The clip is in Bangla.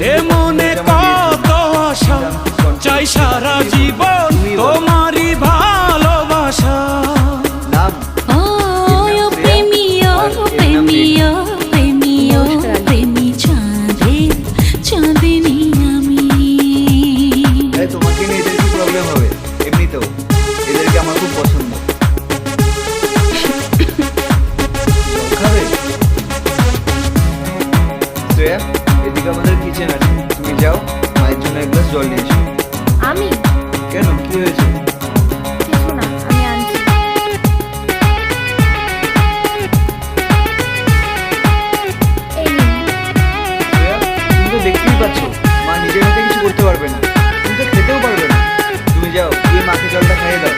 এ মনে কত আশা চাই সারা জীবন তোমারই ভালোবাসা। তোমাকে নিয়ে এদের কি প্রবলেম হবে? এমনিতেও এদেরকে আমার খুব পছন্দ। খাবে শ্রেয়া, এদিকে আমাদের কিচেন আছে, তুমি যাও মায়ের জন্য এক গ্লাস জল নিয়ে এসো। আমি কেন, কি হয়েছে? কিছু না, আমি আনছি। এই নিন। শ্রেয়া, তুমি তো দেখতেই পাচ্ছ মা নিজের হাতে কিছু করতে পারবে না, তুমি তো খেতেও পারবে না। তুমি যাও গিয়ে মাকে জলটা খাইয়ে দাও।